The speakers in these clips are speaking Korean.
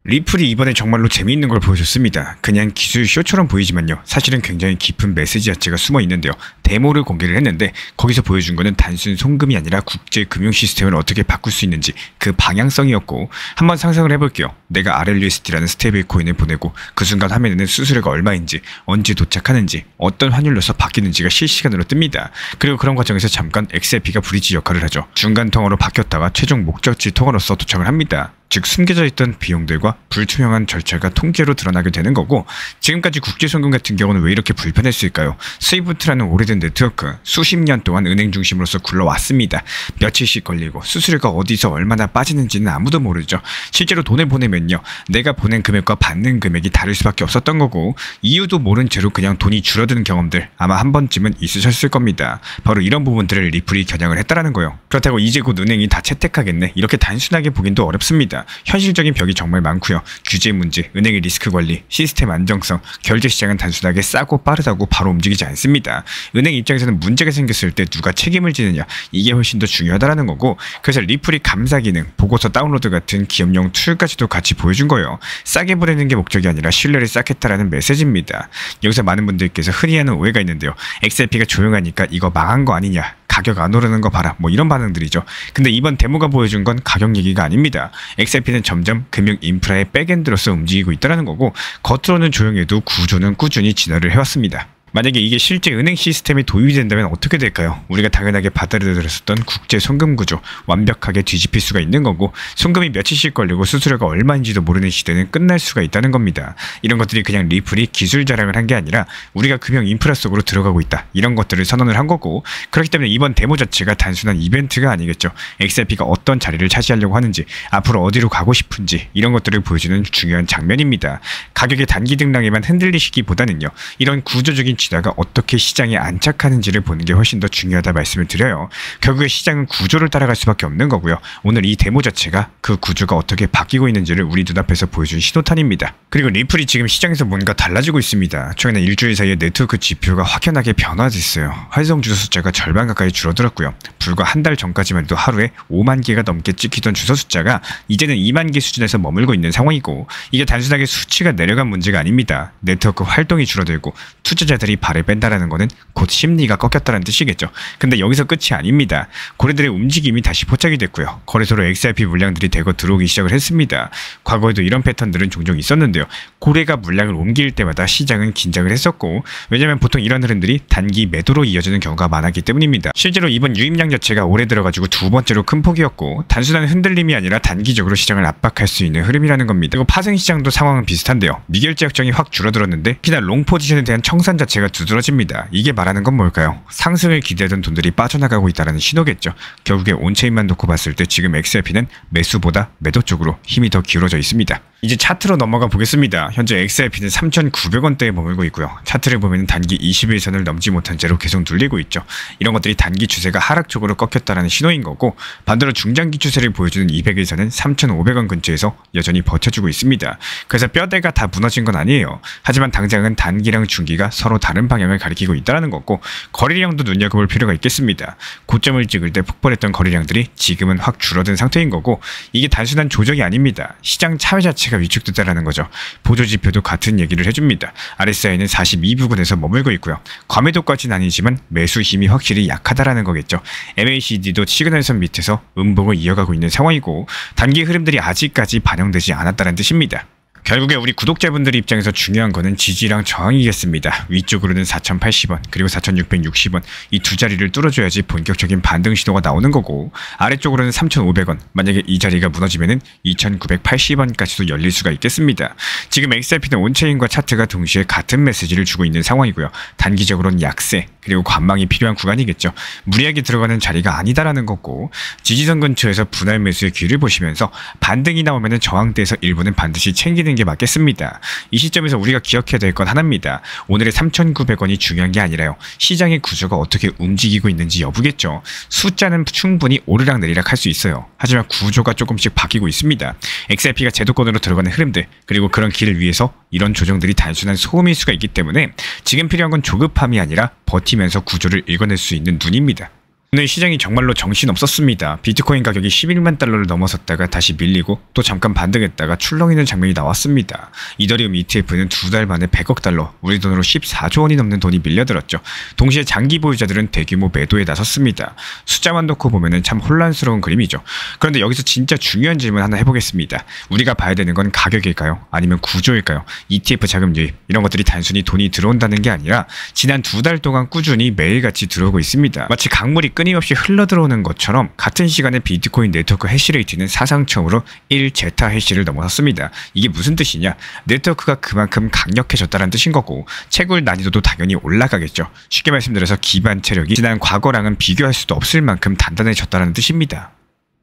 리플이 이번에 정말로 재미있는 걸 보여줬습니다. 그냥 기술 쇼처럼 보이지만요. 사실은 굉장히 깊은 메시지 자체가 숨어 있는데요. 데모를 공개를 했는데 거기서 보여준 거는 단순 송금이 아니라 국제 금융 시스템을 어떻게 바꿀 수 있는지 그 방향성이었고, 한번 상상을 해볼게요. 내가 RLUSD라는 스테이블 코인을 보내고 그 순간 화면에는 수수료가 얼마인지, 언제 도착하는지, 어떤 환율로서 바뀌는지가 실시간으로 뜹니다. 그리고 그런 과정에서 잠깐 XRP가 브리지 역할을 하죠. 중간 통화로 바뀌었다가 최종 목적지 통화로서 도착을 합니다. 즉 숨겨져 있던 비용들과 불투명한 절차가 통계로 드러나게 되는 거고, 지금까지 국제송금 같은 경우는 왜 이렇게 불편했을까요? 스위프트라는 오래된 네트워크, 수십 년 동안 은행 중심으로서 굴러왔습니다. 며칠씩 걸리고 수수료가 어디서 얼마나 빠지는지는 아무도 모르죠. 실제로 돈을 보내면요, 내가 보낸 금액과 받는 금액이 다를 수밖에 없었던 거고, 이유도 모른 채로 그냥 돈이 줄어드는 경험들 아마 한 번쯤은 있으셨을 겁니다. 바로 이런 부분들을 리플이 겨냥을 했다라는 거예요. 그렇다고 이제 곧 은행이 다 채택하겠네, 이렇게 단순하게 보긴 또 어렵습니다. 현실적인 벽이 정말 많고요. 규제 문제, 은행의 리스크 관리, 시스템 안정성, 결제 시장은 단순하게 싸고 빠르다고 바로 움직이지 않습니다. 은행 입장에서는 문제가 생겼을 때 누가 책임을 지느냐, 이게 훨씬 더 중요하다라는 거고, 그래서 리플이 감사 기능, 보고서 다운로드 같은 기업용 툴까지도 같이 보여준 거예요. 싸게 보내는 게 목적이 아니라 신뢰를 쌓겠다라는 메시지입니다. 여기서 많은 분들께서 흔히 하는 오해가 있는데요. XRP가 조용하니까 이거 망한 거 아니냐, 가격 안 오르는 거 봐라, 뭐 이런 반응들이죠. 근데 이번 데모가 보여준 건 가격 얘기가 아닙니다. XRP는 점점 금융 인프라의 백엔드로서 움직이고 있다는 거고, 겉으로는 조용해도 구조는 꾸준히 진화를 해왔습니다. 만약에 이게 실제 은행 시스템이 도입이 된다면 어떻게 될까요? 우리가 당연하게 받아들였었던 국제 송금 구조 완벽하게 뒤집힐 수가 있는 거고, 송금이 며칠씩 걸리고 수수료가 얼마인지도 모르는 시대는 끝날 수가 있다는 겁니다. 이런 것들이 그냥 리플이 기술 자랑을 한 게 아니라 우리가 금융 인프라 속으로 들어가고 있다, 이런 것들을 선언을 한 거고, 그렇기 때문에 이번 데모 자체가 단순한 이벤트가 아니겠죠. XRP가 어떤 자리를 차지하려고 하는지, 앞으로 어디로 가고 싶은지, 이런 것들을 보여주는 중요한 장면입니다. 가격의 단기 등락에만 흔들리시기보다는요, 이런 구조적인 진화가 어떻게 시장에 안착하는지를 보는 게 훨씬 더 중요하다 말씀을 드려요. 결국에 시장은 구조를 따라갈 수밖에 없는 거고요. 오늘 이 데모 자체가 그 구조가 어떻게 바뀌고 있는지를 우리 눈앞에서 보여준 신호탄입니다. 그리고 리플이 지금 시장에서 뭔가 달라지고 있습니다. 최근에 일주일 사이에 네트워크 지표가 확연하게 변화됐어요. 활성 주소 숫자가 절반 가까이 줄어들었고요. 불과 한 달 전까지만 해도 하루에 5만 개가 넘게 찍히던 주소 숫자가 이제는 2만 개 수준에서 머물고 있는 상황이고, 이게 단순하게 수치가 내려간 문제가 아닙니다. 네트워크 활동이 줄어들고 투자자들이 발을 뺀다라는 거는 곧 심리가 꺾였다는 뜻이겠죠. 근데 여기서 끝이 아닙니다. 고래들의 움직임이 다시 포착이 됐고요. 거래소로 XRP 물량들이 대거 들어오기 시작을 했습니다. 과거에도 이런 패턴들은 종종 있었는데요. 고래가 물량을 옮길 때마다 시장은 긴장을 했었고, 왜냐면 보통 이런 흐름들이 단기 매도로 이어지는 경우가 많았기 때문입니다. 실제로 이번 유입량 자체가 올해 들어가지고 두 번째로 큰 폭이었고, 단순한 흔들림이 아니라 단기적으로 시장을 압박할 수 있는 흐름이라는 겁니다. 그리고 파생시장도 상황은 비슷한데요. 미결제 약정이 확 줄어들었는데 특히나 롱 포지션에 대한 청산 자체가 두드러집니다. 이게 말하는 건 뭘까요? 상승을 기대하던 돈들이 빠져나가고 있다는 신호겠죠. 결국에 온체인만 놓고 봤을 때 지금 XRP는 매수보다 매도 쪽으로 힘이 더 기울어져 있습니다. 이제 차트로 넘어가 보겠습니다. 현재 XRP는 3,900원대에 머물고 있고요. 차트를 보면 단기 21선을 넘지 못한 채로 계속 눌리고 있죠. 이런 것들이 단기 추세가 하락 쪽으로 꺾였다는 신호인 거고, 반대로 중장기 추세를 보여주는 200일선은 3,500원 근처에서 여전히 버텨주고 있습니다. 그래서 뼈대가 다 무너진 건 아니에요. 하지만 당장은 단기랑 중기가 서로 다른 방향을 가리키고 있다는 거고, 거래량도 눈여겨볼 필요가 있겠습니다. 고점을 찍을 때 폭발했던 거래량들이 지금은 확 줄어든 상태인 거고, 이게 단순한 조정이 아닙니다. 시장 참여 자체가 위축됐다는 거죠. 보조지표도 같은 얘기를 해줍니다. RSI는 42부근에서 머물고 있고요. 과매도까지는 아니지만 매수 힘이 확실히 약하다라는 거겠죠. MACD도 시그널선 밑에서 음봉을 이어가고 있는 상황이고, 단기 흐름들이 아직까지 반영되지 않았다는 뜻입니다. 결국에 우리 구독자분들 입장에서 중요한 거는 지지랑 저항이겠습니다. 위쪽으로는 4,080원, 그리고 4,660원, 이 두 자리를 뚫어줘야지 본격적인 반등 신호가 나오는 거고, 아래쪽으로는 3,500원, 만약에 이 자리가 무너지면은 2,980원까지도 열릴 수가 있겠습니다. 지금 XRP는 온체인과 차트가 동시에 같은 메시지를 주고 있는 상황이고요. 단기적으로는 약세, 그리고 관망이 필요한 구간이겠죠. 무리하게 들어가는 자리가 아니다라는 거고, 지지선 근처에서 분할 매수의 기회를 보시면서 반등이 나오면은 저항대에서 일부는 반드시 챙기는 게 맞겠습니다. 이 시점에서 우리가 기억해야 될 건 하나입니다. 오늘의 3,900원이 중요한 게 아니라요, 시장의 구조가 어떻게 움직이고 있는지 여부겠죠. 숫자는 충분히 오르락내리락 할 수 있어요. 하지만 구조가 조금씩 바뀌고 있습니다. XRP가 제도권으로 들어가는 흐름들, 그리고 그런 길을 위해서 이런 조정들이 단순한 소음일 수가 있기 때문에 지금 필요한 건 조급함이 아니라 버티면서 구조를 읽어낼 수 있는 눈입니다. 오늘 시장이 정말로 정신없었습니다. 비트코인 가격이 11만 달러를 넘어섰다가 다시 밀리고 또 잠깐 반등했다가 출렁이는 장면이 나왔습니다. 이더리움 ETF는 2달 만에 100억 달러, 우리 돈으로 14조 원이 넘는 돈이 밀려들었죠. 동시에 장기 보유자들은 대규모 매도에 나섰습니다. 숫자만 놓고 보면 참 혼란스러운 그림이죠. 그런데 여기서 진짜 중요한 질문 하나 해보겠습니다. 우리가 봐야 되는 건 가격일까요? 아니면 구조일까요? ETF 자금 유입, 이런 것들이 단순히 돈이 들어온다는 게 아니라 지난 2달 동안 꾸준히 매일같이 들어오고 있습니다. 마치 강물이 끊임없이 흘러들어오는 것처럼 같은 시간에 비트코인 네트워크 해시레이트는 사상 처음으로 1제타 해시를 넘어섰습니다. 이게 무슨 뜻이냐? 네트워크가 그만큼 강력해졌다는 뜻인 거고 채굴 난이도도 당연히 올라가겠죠. 쉽게 말씀드려서 기반 체력이 지난 과거랑은 비교할 수도 없을 만큼 단단해졌다는 뜻입니다.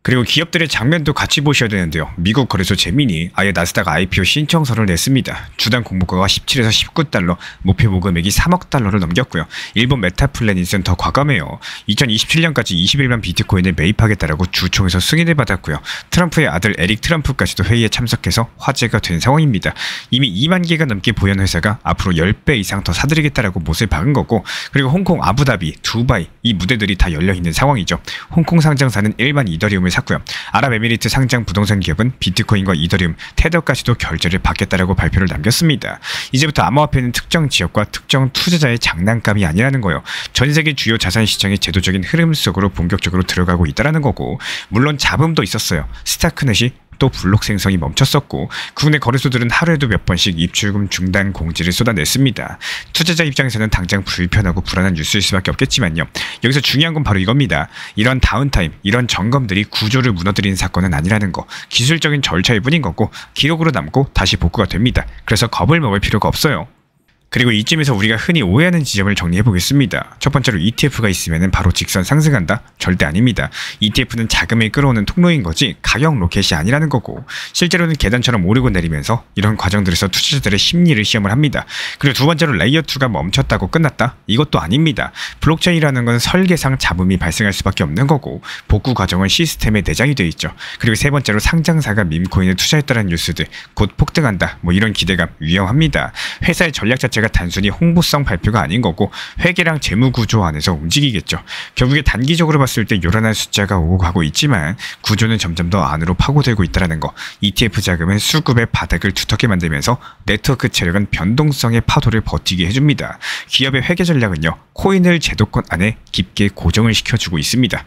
그리고 기업들의 장면도 같이 보셔야 되는데요. 미국 거래소 제민이 아예 나스닥 IPO 신청서를 냈습니다. 주당 공모가가 17에서 19달러, 목표 모금액이 3억 달러를 넘겼고요. 일본 메타플래닛은 더 과감해요. 2027년까지 21만 비트코인을 매입하겠다라고 주총에서 승인을 받았고요. 트럼프의 아들 에릭 트럼프까지도 회의에 참석해서 화제가 된 상황입니다. 이미 2만 개가 넘게 보유한 회사가 앞으로 10배 이상 더 사들이겠다라고 못을 박은 거고, 그리고 홍콩, 아부다비, 두바이 이 무대들이 다 열려있는 상황이죠. 홍콩 상장사는 일반 이더리움을 샀고요. 아랍에미리트 상장 부동산 기업은 비트코인과 이더리움, 테더까지도 결제를 받겠다라고 발표를 남겼습니다. 이제부터 암호화폐는 특정 지역과 특정 투자자의 장난감이 아니라는 거예요. 전 세계 주요 자산 시장의 제도적인 흐름 속으로 본격적으로 들어가고 있다는 거고, 물론 잡음도 있었어요. 스타크넷이 또 블록 생성이 멈췄었고 국내 거래소들은 하루에도 몇 번씩 입출금 중단 공지를 쏟아냈습니다. 투자자 입장에서는 당장 불편하고 불안한 뉴스일 수밖에 없겠지만요. 여기서 중요한 건 바로 이겁니다. 이런 다운타임, 이런 점검들이 구조를 무너뜨리는 사건은 아니라는 거, 기술적인 절차일 뿐인 거고 기록으로 남고 다시 복구가 됩니다. 그래서 겁을 먹을 필요가 없어요. 그리고 이쯤에서 우리가 흔히 오해하는 지점을 정리해 보겠습니다. 첫 번째로 ETF가 있으면 바로 직선 상승한다? 절대 아닙니다. ETF는 자금을 끌어오는 통로인 거지 가격 로켓이 아니라는 거고, 실제로는 계단처럼 오르고 내리면서 이런 과정들에서 투자자들의 심리를 시험을 합니다. 그리고 두 번째로 레이어 2가 멈췄다고 끝났다? 이것도 아닙니다. 블록체인이라는 건 설계상 잡음이 발생할 수밖에 없는 거고 복구 과정은 시스템에 내장이 되어 있죠. 그리고 세 번째로 상장사가 밈코인에 투자했다는 뉴스들, 곧 폭등한다, 뭐 이런 기대감 위험합니다. 회사의 전략 자체가 단순히 홍보성 발표가 아닌 거고 회계랑 재무 구조 안에서 움직이겠죠. 결국에 단기적으로 봤을 때 요란한 숫자가 오고 가고 있지만 구조는 점점 더 안으로 파고들고 있다는 거. ETF 자금은 수급의 바닥을 두텁게 만들면서 네트워크 체력은 변동성의 파도를 버티게 해줍니다. 기업의 회계 전략은요, 코인을 제도권 안에 깊게 고정을 시켜주고 있습니다.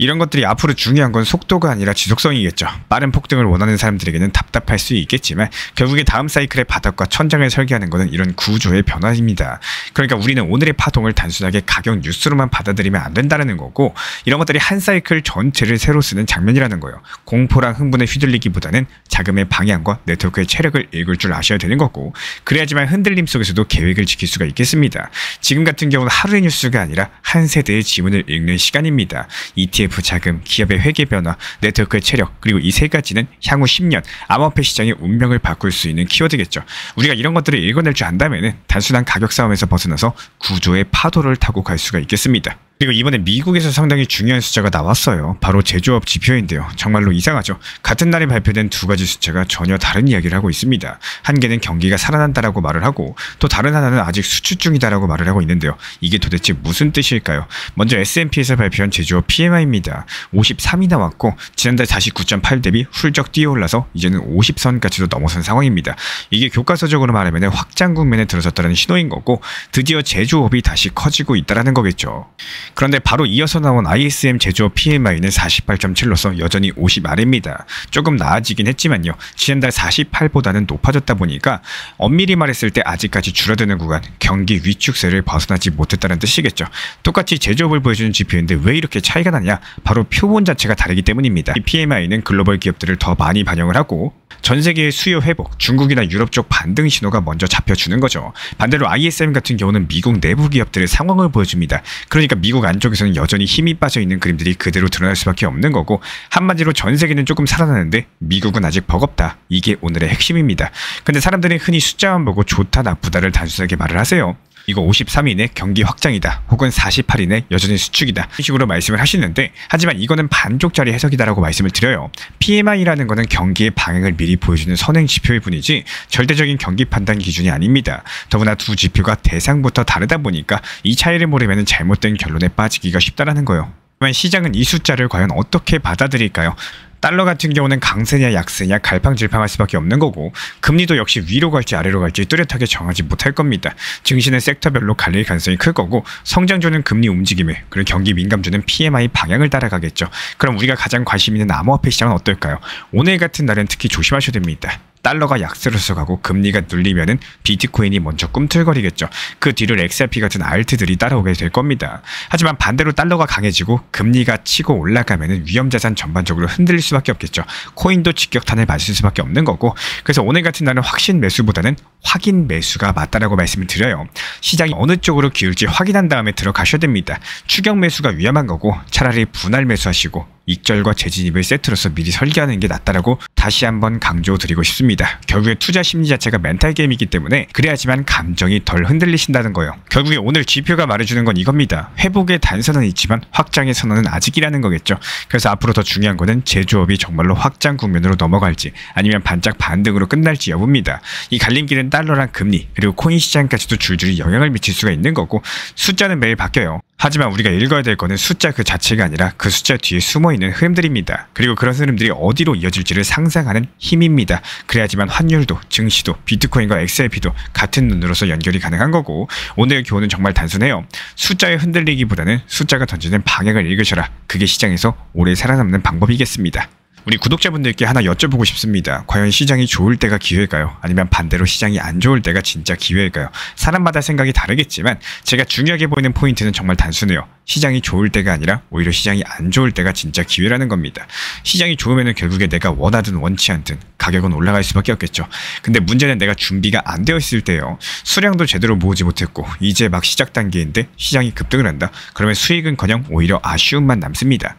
이런 것들이 앞으로 중요한 건 속도가 아니라 지속성이겠죠. 빠른 폭등을 원하는 사람들에게는 답답할 수 있겠지만 결국에 다음 사이클의 바닥과 천장을 설계하는 것은 이런 구조의 변화입니다. 그러니까 우리는 오늘의 파동을 단순하게 가격 뉴스로만 받아들이면 안 된다는 거고, 이런 것들이 한 사이클 전체를 새로 쓰는 장면이라는 거예요. 공포랑 흥분에 휘둘리기보다는 자금의 방향과 네트워크의 체력을 읽을 줄 아셔야 되는 거고, 그래야지만 흔들림 속에서도 계획을 지킬 수가 있겠습니다. 지금 같은 경우는 하루의 뉴스가 아니라 한 세대의 지문을 읽는 시간입니다. ETF 자금, 기업의 회계 변화, 네트워크의 체력, 그리고 이 세 가지는 향후 10년 암호화폐 시장의 운명을 바꿀 수 있는 키워드겠죠. 우리가 이런 것들을 읽어낼 줄 안다면 단순한 가격 싸움에서 벗어나서 구조의 파도를 타고 갈 수가 있겠습니다. 그리고 이번에 미국에서 상당히 중요한 숫자가 나왔어요. 바로 제조업 지표인데요. 정말로 이상하죠. 같은 날에 발표된 두 가지 숫자가 전혀 다른 이야기를 하고 있습니다. 한 개는 경기가 살아난다라고 말을 하고 또 다른 하나는 아직 수축 중이다라고 말을 하고 있는데요. 이게 도대체 무슨 뜻일까요? 먼저 S&P에서 발표한 제조업 PMI입니다. 53이 나왔고 지난달 49.8 대비 훌쩍 뛰어올라서 이제는 50선까지도 넘어선 상황입니다. 이게 교과서적으로 말하면 확장 국면에 들어섰다는 신호인 거고 드디어 제조업이 다시 커지고 있다는 거겠죠. 그런데 바로 이어서 나온 ISM 제조업 PMI는 48.7로서 여전히 50 아래입니다. 조금 나아지긴 했지만요. 지난달 48보다는 높아졌다 보니까 엄밀히 말했을 때 아직까지 줄어드는 구간, 경기 위축세를 벗어나지 못했다는 뜻이겠죠. 똑같이 제조업을 보여주는 지표인데 왜 이렇게 차이가 나냐? 바로 표본 자체가 다르기 때문입니다. 이 PMI는 글로벌 기업들을 더 많이 반영을 하고 전 세계의 수요 회복, 중국이나 유럽 쪽 반등 신호가 먼저 잡혀주는 거죠. 반대로 ISM 같은 경우는 미국 내부 기업들의 상황을 보여줍니다. 그러니까 미국 안쪽에서는 여전히 힘이 빠져있는 그림들이 그대로 드러날 수밖에 없는 거고, 한마디로 전 세계는 조금 살아나는데 미국은 아직 버겁다. 이게 오늘의 핵심입니다. 근데 사람들은 흔히 숫자만 보고 좋다 나쁘다를 단순하게 말을 하세요. 이거 53이네 경기 확장이다, 혹은 48이네 여전히 수축이다, 이런 식으로 말씀을 하시는데, 하지만 이거는 반쪽짜리 해석이다라고 말씀을 드려요. PMI라는 거는 경기의 방향을 미리 보여주는 선행 지표일 뿐이지 절대적인 경기 판단 기준이 아닙니다. 더구나 두 지표가 대상부터 다르다 보니까 이 차이를 모르면 잘못된 결론에 빠지기가 쉽다라는 거예요. 하지만 시장은 이 숫자를 과연 어떻게 받아들일까요? 달러 같은 경우는 강세냐 약세냐 갈팡질팡할 수밖에 없는 거고, 금리도 역시 위로 갈지 아래로 갈지 뚜렷하게 정하지 못할 겁니다. 증시는 섹터별로 갈릴 가능성이 클 거고, 성장주는 금리 움직임에, 그리고 경기 민감주는 PMI 방향을 따라가겠죠. 그럼 우리가 가장 관심 있는 암호화폐 시장은 어떨까요? 오늘 같은 날은 특히 조심하셔야 됩니다. 달러가 약세로서 가고 금리가 눌리면은 비트코인이 먼저 꿈틀거리겠죠. 그 뒤를 XRP 같은 알트들이 따라오게 될 겁니다. 하지만 반대로 달러가 강해지고 금리가 치고 올라가면은 위험자산 전반적으로 흔들릴 수밖에 없겠죠. 코인도 직격탄을 맞을 수밖에 없는 거고, 그래서 오늘 같은 날은 확신 매수보다는 확인 매수가 맞다라고 말씀을 드려요. 시장이 어느 쪽으로 기울지 확인한 다음에 들어가셔야 됩니다. 추격 매수가 위험한 거고, 차라리 분할 매수하시고 익절과 재진입을 세트로서 미리 설계하는 게 낫다라고 다시 한번 강조드리고 싶습니다. 결국에 투자 심리 자체가 멘탈 게임이기 때문에 그래야지만 감정이 덜 흔들리신다는 거예요. 결국에 오늘 지표가 말해주는 건 이겁니다. 회복의 단선은 있지만 확장의 선언은 아직이라는 거겠죠. 그래서 앞으로 더 중요한 거는 제조업이 정말로 확장 국면으로 넘어갈지 아니면 반짝 반등으로 끝날지 여부입니다. 이 갈림길은 달러랑 금리 그리고 코인 시장까지도 줄줄이 영향을 미칠 수가 있는 거고, 숫자는 매일 바뀌어요. 하지만 우리가 읽어야 될 거는 숫자 그 자체가 아니라 그 숫자 뒤에 숨어있는 흐름들입니다. 그리고 그런 흐름들이 어디로 이어질지를 상상하는 힘입니다. 그래야지만 환율도, 증시도, 비트코인과 XRP도 같은 눈으로서 연결이 가능한 거고, 오늘의 교훈은 정말 단순해요. 숫자에 흔들리기보다는 숫자가 던지는 방향을 읽으셔라. 그게 시장에서 오래 살아남는 방법이겠습니다. 우리 구독자분들께 하나 여쭤보고 싶습니다. 과연 시장이 좋을 때가 기회일까요? 아니면 반대로 시장이 안 좋을 때가 진짜 기회일까요? 사람마다 생각이 다르겠지만 제가 중요하게 보이는 포인트는 정말 단순해요. 시장이 좋을 때가 아니라 오히려 시장이 안 좋을 때가 진짜 기회라는 겁니다. 시장이 좋으면 결국에 내가 원하든 원치 않든 가격은 올라갈 수밖에 없겠죠. 근데 문제는 내가 준비가 안 되어 있을 때예요. 수량도 제대로 모으지 못했고 이제 막 시작 단계인데 시장이 급등을 한다. 그러면 수익은커녕 오히려 아쉬움만 남습니다.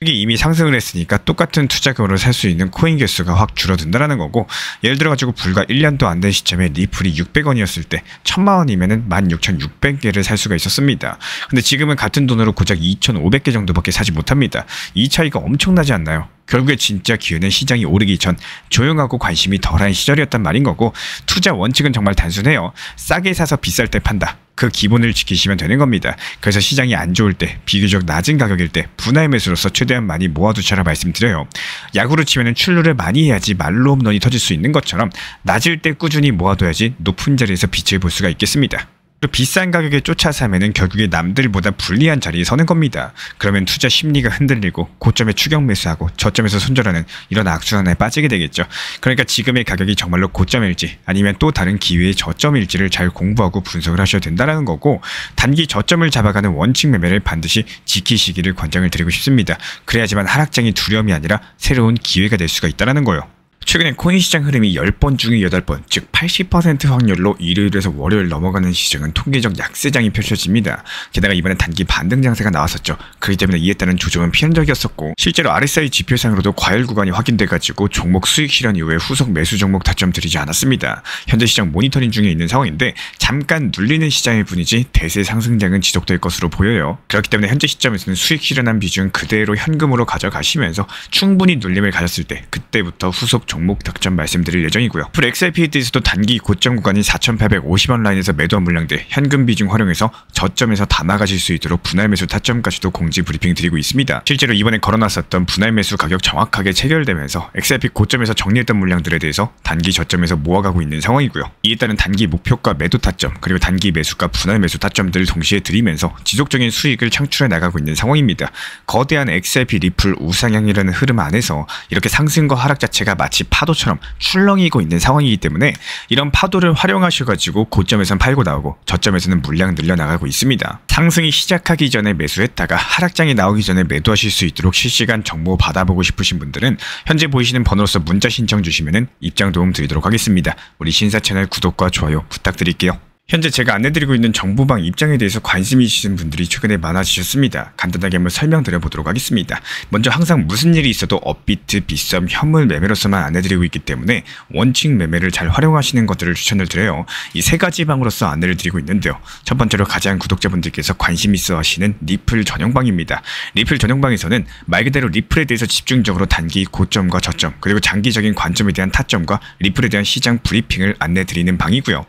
이미 상승을 했으니까 똑같은 투자금으로 살 수 있는 코인 개수가 확 줄어든다라는 거고, 예를 들어가지고 불과 1년도 안 된 시점에 리플이 600원이었을 때 1000만 원이면은 16,600개를 살 수가 있었습니다. 근데 지금은 같은 돈으로 고작 2,500개 정도밖에 사지 못합니다. 이 차이가 엄청나지 않나요? 결국에 진짜 기회는 시장이 오르기 전 조용하고 관심이 덜한 시절이었단 말인 거고, 투자 원칙은 정말 단순해요. 싸게 사서 비쌀 때 판다. 그 기본을 지키시면 되는 겁니다. 그래서 시장이 안 좋을 때, 비교적 낮은 가격일 때 분할 매수로서 최대한 많이 모아두셔라 말씀드려요. 야구로 치면 출루를 많이 해야지 말로 홈런이 터질 수 있는 것처럼 낮을 때 꾸준히 모아둬야지 높은 자리에서 빛을 볼 수가 있겠습니다. 비싼 가격에 쫓아 사면은 결국에 남들보다 불리한 자리에 서는 겁니다. 그러면 투자 심리가 흔들리고 고점에 추격 매수하고 저점에서 손절하는 이런 악순환에 빠지게 되겠죠. 그러니까 지금의 가격이 정말로 고점일지 아니면 또 다른 기회의 저점일지를 잘 공부하고 분석을 하셔야 된다는 거고, 단기 저점을 잡아가는 원칙 매매를 반드시 지키시기를 권장을 드리고 싶습니다. 그래야지만 하락장이 두려움이 아니라 새로운 기회가 될 수가 있다는 거예요. 최근에 코인 시장 흐름이 10번 중에 8번, 즉 80% 확률로 일요일에서 월요일 넘어가는 시장은 통계적 약세장이 펼쳐집니다. 게다가 이번엔 단기 반등 장세가 나왔었죠. 그렇기 때문에 이에 따른 조정은 피한적이었었고, 실제로 RSI 지표상으로도 과열 구간이 확인돼가지고 종목 수익 실현 이후에 후속 매수 종목 타점 드리지 않았습니다. 현재 시장 모니터링 중에 있는 상황인데 잠깐 눌리는 시장일 뿐이지 대세 상승장은 지속될 것으로 보여요. 그렇기 때문에 현재 시점에서는 수익 실현한 비중 그대로 현금으로 가져가시면서 충분히 눌림을 가졌을 때 그때부터 후속 종목 득점 말씀드릴 예정이고요. 앞으로 XRP에 대해서도 단기 고점 구간인 4,850원 라인에서 매도한 물량들 현금 비중 활용해서 저점에서 담아가실 수 있도록 분할 매수 타점까지도 공지 브리핑 드리고 있습니다. 실제로 이번에 걸어놨었던 분할 매수 가격 정확하게 체결되면서 XRP 고점에서 정리했던 물량들에 대해서 단기 저점에서 모아가고 있는 상황이고요. 이에 따른 단기 목표가 매도 타점 그리고 단기 매수가 분할 매수 타점들을 동시에 드리면서 지속적인 수익을 창출해 나가고 있는 상황입니다. 거대한 XRP 리플 우상향이라는 흐름 안에서 이렇게 상승과 하락 자체가 마치 파도처럼 출렁이고 있는 상황이기 때문에 이런 파도를 활용하셔가지고 고점에선 팔고 나오고 저점에서는 물량 늘려나가고 있습니다. 상승이 시작하기 전에 매수했다가 하락장이 나오기 전에 매도하실 수 있도록 실시간 정보 받아보고 싶으신 분들은 현재 보이시는 번호로서 문자 신청 주시면 입장 도움 드리도록 하겠습니다. 우리 신사 채널 구독과 좋아요 부탁드릴게요. 현재 제가 안내드리고 있는 정보방 입장에 대해서 관심이 있으신 분들이 최근에 많아지셨습니다. 간단하게 한번 설명드려보도록 하겠습니다. 먼저 항상 무슨 일이 있어도 업비트, 빗썸, 현물 매매로서만 안내드리고 있기 때문에 원칙 매매를 잘 활용하시는 것들을 추천을 드려요. 이 세 가지 방으로서 안내를 드리고 있는데요. 첫 번째로 가장 구독자분들께서 관심 있어 하시는 리플 전용방입니다. 리플 전용방에서는 말 그대로 리플에 대해서 집중적으로 단기 고점과 저점 그리고 장기적인 관점에 대한 타점과 리플에 대한 시장 브리핑을 안내드리는 방이고요.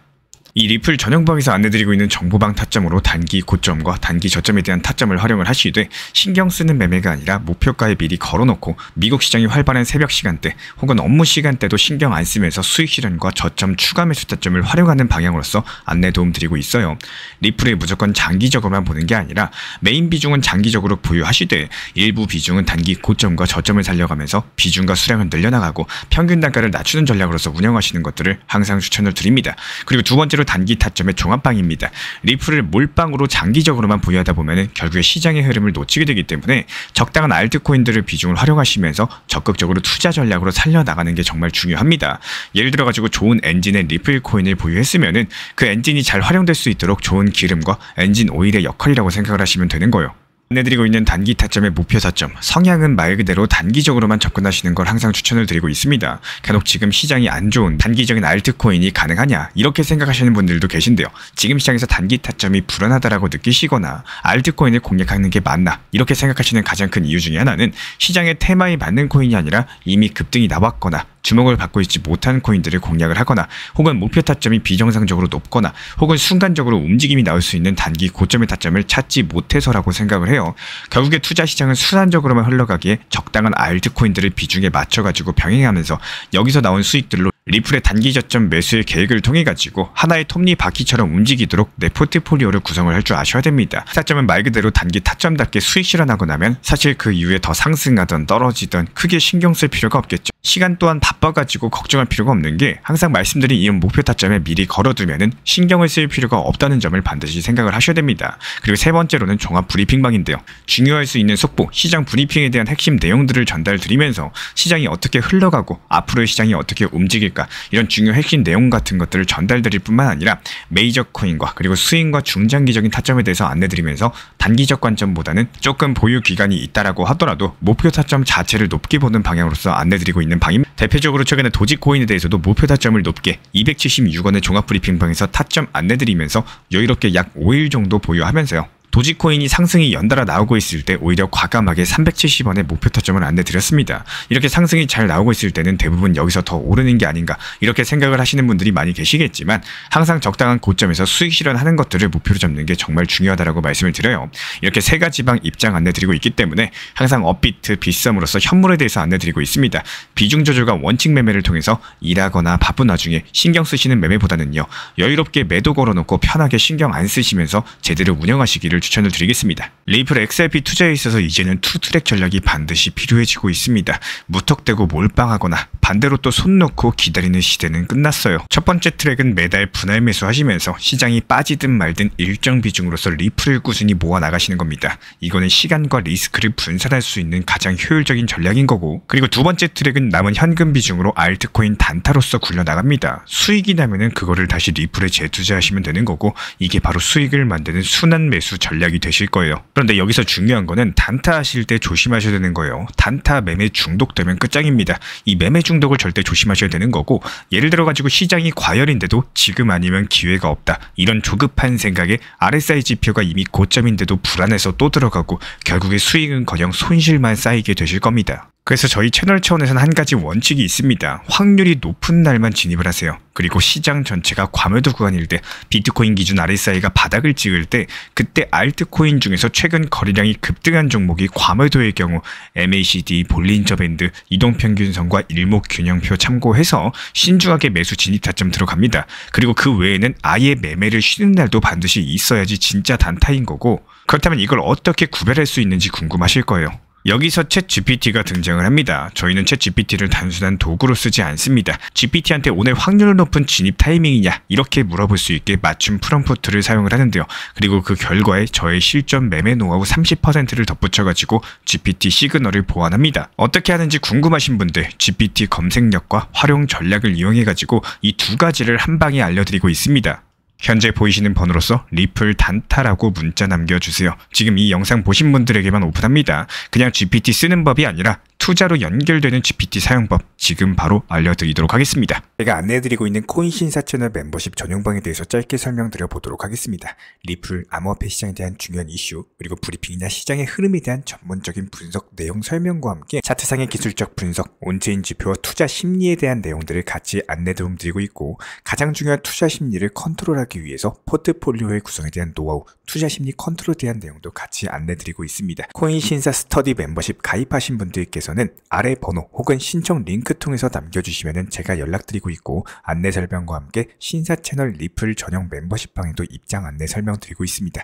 이 리플 전용방에서 안내드리고 있는 정보방 타점으로 단기 고점과 단기 저점에 대한 타점을 활용을 하시되 신경 쓰는 매매가 아니라 목표가에 미리 걸어놓고 미국 시장이 활발한 새벽 시간대 혹은 업무 시간대도 신경 안 쓰면서 수익 실현과 저점 추가 매수 타점을 활용하는 방향으로서 안내 도움 드리고 있어요. 리플을 무조건 장기적으로만 보는 게 아니라 메인 비중은 장기적으로 보유하시되 일부 비중은 단기 고점과 저점을 살려가면서 비중과 수량을 늘려나가고 평균 단가를 낮추는 전략으로서 운영하시는 것들을 항상 추천을 드립니다. 그리고 두 번째로 단기 타점의 종합방입니다. 리플을 몰빵으로 장기적으로만 보유하다 보면 결국에 시장의 흐름을 놓치게 되기 때문에 적당한 알트코인들을 비중을 활용하시면서 적극적으로 투자 전략으로 살려나가는 게 정말 중요합니다. 예를 들어가지고 좋은 엔진의 리플 코인을 보유했으면은 그 엔진이 잘 활용될 수 있도록 좋은 기름과 엔진 오일의 역할이라고 생각을 하시면 되는 거예요. 안내드리고 있는 단기 타점의 목표 타점, 성향은 말 그대로 단기적으로만 접근하시는 걸 항상 추천을 드리고 있습니다. 간혹 지금 시장이 안 좋은 단기적인 알트코인이 가능하냐 이렇게 생각하시는 분들도 계신데요. 지금 시장에서 단기 타점이 불안하다라고 느끼시거나 알트코인을 공략하는 게 맞나 이렇게 생각하시는 가장 큰 이유 중에 하나는 시장의 테마에 맞는 코인이 아니라 이미 급등이 나왔거나 주목을 받고 있지 못한 코인들을 공략을 하거나 혹은 목표 타점이 비정상적으로 높거나 혹은 순간적으로 움직임이 나올 수 있는 단기 고점의 타점을 찾지 못해서라고 생각을 해요. 결국에 투자 시장은 순환적으로만 흘러가기에 적당한 알트코인들을 비중에 맞춰가지고 병행하면서 여기서 나온 수익들로 리플의 단기 저점 매수의 계획을 통해 가지고 하나의 톱니바퀴처럼 움직이도록 내 포트폴리오를 구성을 할 줄 아셔야 됩니다. 타점은 말 그대로 단기 타점답게 수익 실현하고 나면 사실 그 이후에 더 상승하던 떨어지던 크게 신경 쓸 필요가 없겠죠. 시간 또한 바빠가지고 걱정할 필요가 없는 게 항상 말씀드린 이 목표 타점에 미리 걸어두면은 신경을 쓸 필요가 없다는 점을 반드시 생각을 하셔야 됩니다. 그리고 세 번째로는 종합 브리핑방인데요. 중요할 수 있는 속보, 시장 브리핑에 대한 핵심 내용들을 전달드리면서 시장이 어떻게 흘러가고 앞으로의 시장이 어떻게 움직일까 이런 중요 핵심 내용 같은 것들을 전달드릴 뿐만 아니라 메이저 코인과 그리고 스윙과 중장기적인 타점에 대해서 안내드리면서 단기적 관점보다는 조금 보유 기간이 있다라고 하더라도 목표 타점 자체를 높게 보는 방향으로서 안내드리고 있는 방입니다. 대표적으로 최근에 도지코인에 대해서도 목표 타점을 높게 276원의 종합 브리핑방에서 타점 안내드리면서 여유롭게 약 5일 정도 보유하면서요. 도지코인이 상승이 연달아 나오고 있을 때 오히려 과감하게 370원의 목표 타점을 안내드렸습니다. 이렇게 상승이 잘 나오고 있을 때는 대부분 여기서 더 오르는 게 아닌가 이렇게 생각을 하시는 분들이 많이 계시겠지만 항상 적당한 고점에서 수익 실현하는 것들을 목표로 잡는 게 정말 중요하다고 말씀을 드려요. 이렇게 세 가지 방 입장 안내드리고 있기 때문에 항상 업비트, 빗썸으로서 현물에 대해서 안내드리고 있습니다. 비중 조절과 원칙 매매를 통해서 일하거나 바쁜 와중에 신경 쓰시는 매매보다는요. 여유롭게 매도 걸어놓고 편하게 신경 안 쓰시면서 제대로 운영하시기를 추천을 드리겠습니다. 리플 XRP 투자에 있어서 이제는 투트랙 전략이 반드시 필요해지고 있습니다. 무턱대고 몰빵하거나 반대로 또 손 놓고 기다리는 시대는 끝났어요. 첫 번째 트랙은 매달 분할 매수하시면서 시장이 빠지든 말든 일정 비중으로서 리플을 꾸준히 모아 나가시는 겁니다. 이거는 시간과 리스크를 분산할 수 있는 가장 효율적인 전략인 거고, 그리고 두 번째 트랙은 남은 현금 비중으로 알트코인 단타로서 굴려나갑니다. 수익이 나면은 그거를 다시 리플에 재투자하시면 되는 거고, 이게 바로 수익을 만드는 순환 매수 전략이 되실 거예요. 그런데 여기서 중요한 거는 단타 하실 때 조심하셔야 되는 거예요. 단타 매매 중독되면 끝장입니다. 이 매매 중독을 절대 조심하셔야 되는 거고, 예를 들어 가지고 시장이 과열인데도 지금 아니면 기회가 없다, 이런 조급한 생각에 RSI 지표가 이미 고점인데도 불안해서 또 들어가고 결국에 수익은커녕 손실만 쌓이게 되실 겁니다. 그래서 저희 채널 차원에서는 한 가지 원칙이 있습니다. 확률이 높은 날만 진입을 하세요. 그리고 시장 전체가 과매도 구간일 때, 비트코인 기준 RSI가 바닥을 찍을 때, 그때 알트코인 중에서 최근 거래량이 급등한 종목이 과매도의 경우 MACD, 볼린저 밴드, 이동평균선과 일목균형표 참고해서 신중하게 매수 진입 타점 들어갑니다. 그리고 그 외에는 아예 매매를 쉬는 날도 반드시 있어야지 진짜 단타인 거고, 그렇다면 이걸 어떻게 구별할 수 있는지 궁금하실 거예요. 여기서 챗GPT가 등장을 합니다. 저희는 챗GPT를 단순한 도구로 쓰지 않습니다. GPT한테 오늘 확률 높은 진입 타이밍이냐 이렇게 물어볼 수 있게 맞춤 프롬프트를 사용을 하는데요. 그리고 그 결과에 저의 실전 매매 노하우 30%를 덧붙여가지고 GPT 시그널을 보완합니다. 어떻게 하는지 궁금하신 분들 GPT 검색력과 활용 전략을 이용해가지고 이 두 가지를 한 방에 알려드리고 있습니다. 현재 보이시는 번호로서 리플 단타라고 문자 남겨주세요. 지금 이 영상 보신 분들에게만 오픈합니다. 그냥 GPT 쓰는 법이 아니라 투자로 연결되는 GPT 사용법 지금 바로 알려드리도록 하겠습니다. 제가 안내해드리고 있는 코인 신사 채널 멤버십 전용방에 대해서 짧게 설명드려 보도록 하겠습니다. 리플, 암호화폐 시장에 대한 중요한 이슈, 그리고 브리핑이나 시장의 흐름에 대한 전문적인 분석 내용 설명과 함께 차트상의 기술적 분석, 온체인 지표와 투자 심리에 대한 내용들을 같이 안내 도움드리고 있고, 가장 중요한 투자 심리를 컨트롤하기 위해서 포트폴리오의 구성에 대한 노하우, 투자 심리 컨트롤에 대한 내용도 같이 안내드리고 있습니다. 코인 신사 스터디 멤버십 가입하신 분들께서는 아래 번호 혹은 신청 링크 통해서 남겨주시면 제가 연락드리고 있고, 안내 설명과 함께 신사 채널 리플 전용 멤버십 방에도 입장 안내 설명드리고 있습니다.